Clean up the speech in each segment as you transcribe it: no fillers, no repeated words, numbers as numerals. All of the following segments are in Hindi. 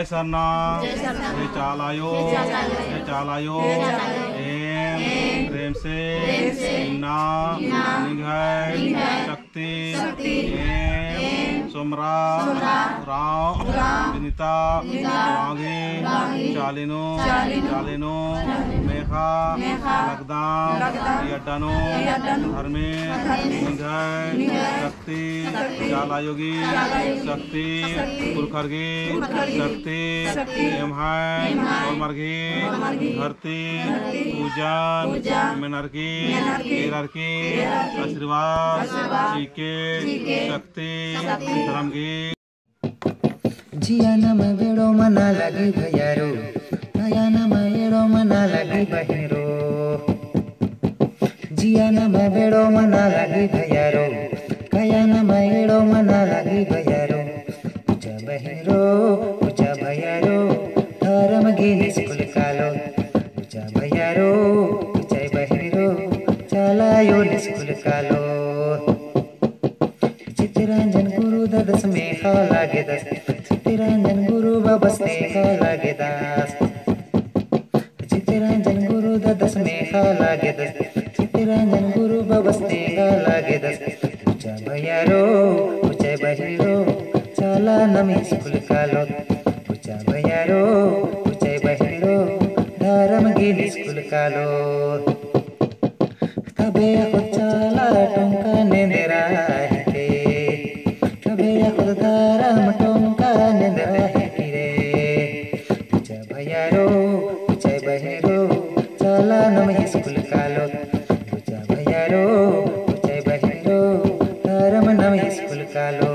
जय सरना जय चालायो जय चालायो एम प्रेम से ना निघय शक्ति एम सोमरा राव विनीता रागी चालिनो मेघा लगदाम यड्डानो धर्मे निघय शक्ति चालायोगी शक्ति पुरखर्गी शक्ति एमहाय मर्गी धरती पूजन मेनर्की केरर्की आशीर्वाद चीके शक्ति धर्मगी जिया नम बेड़ो मना लगी भैयारो नया नम बेड़ो मना लगी बहरो जिया नम बेड़ो मना लगी भैयारो कया नम बेड़ो मना लगी भैयारो पूजा भैयारो धर्म गिनी स्कूल कालो पूजा भैयारो पूजा बहरो चलायो स्कूल कालो चित्तरंजन गुरु दस में खा लागे दस चित्तरंजन गुरु बस में खा लागे दस चित्तरंजन गुरु दस में खा लागे दस चित्तरंजन गुरु बस में खा लागे दस पूजा भैयारो पूजा बहरो चला नमी स्कूल कालो पूजा भैयारो पूजा बहरो धर्म गिनी स्कूल कालो कबे खुद चला टोंका नेंदरा है कबे खुद धर्म टोंका नेंदरा है रे पूजा भैयारो पूजा बहरो चला नमी स्कूल कालो पूजा भैयारो पूजा बहरो धर्म नमी स्कूल कालो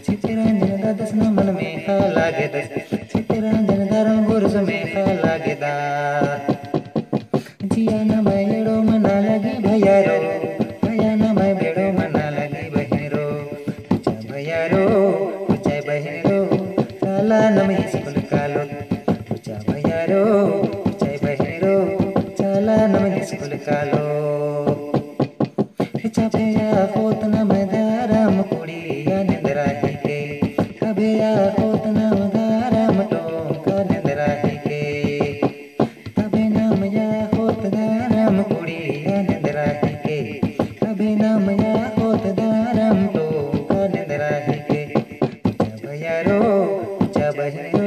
चित्तरंजन दस मन में खा लागे दस चित्तरंजन धर्म गुरु में खा लागे दा जिया न बेड़ो मना लगी भैयारो भैया न बेड़ो मना लगी बहरो पूजा भैयारो पूजा बहरो चला नमी स्कूल कालो पूजा भैयारो पूजा बहरो चला नमी स्कूल कालो चापेया होत न मदारम कुड़िया निंदरा ही के कबेया होत न मदारम टोंका निंदरा ही के कबे नाम या होत दारम कुड़िया निंदरा ही के कबे नाम या होत दारम टोंका निंदरा ही के पूजा भैयारो पूजा बहरो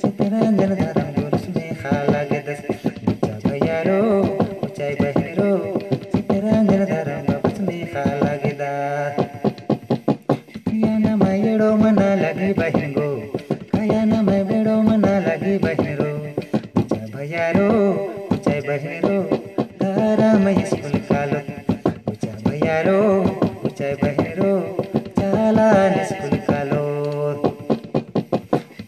चित्तरंजन धर्म गुरु में खा लागे दस पूजा भैयारो पूजा बहरो चित्तरंजन धर्म खा लागे दा कया न बेड़ो मना लगी बहरो कया न बेड़ो मना लगी बहरो पूजा भैयारो पूजा बहरो धर्म स्कूल कालो पूजा भैयारो पूजा बहरो चला स्कूल कालो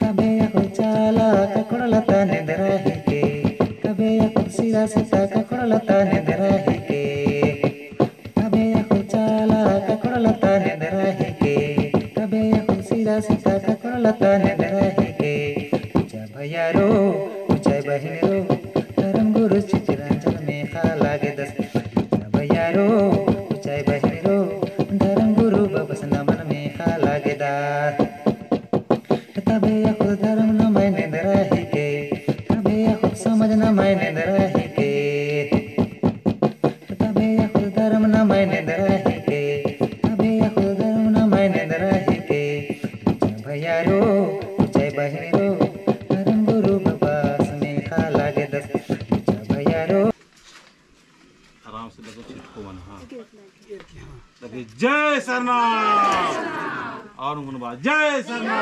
कबे खुद चला ककोड़लता निंदरा ही के कबे खुद सीधा सीधा ककोड़लता निंदरा ही के लता निंदरा ही के कबे सीधा सीधा लता निंदरा ही के पूजा भैयारो पूजा बहरो धर्म गुरु चित्तरंजन में खा लागे दस पूजा भैयारो पूजा बहरो धर्म गुरु बस नमन में खा लागे दा कबे खुद धर्म न मैं निंदरा ही के कबे खुद समझ न मैं निंदरा ही के कबे खुद धर्म न मैं निंदरा ही के भैयारो पूजा बहरो धर्म गुरु बस में खा लागे दस पूजा भैयारो आराम से लगो चिपको मन हाँ लगे जय सरना और जय सरना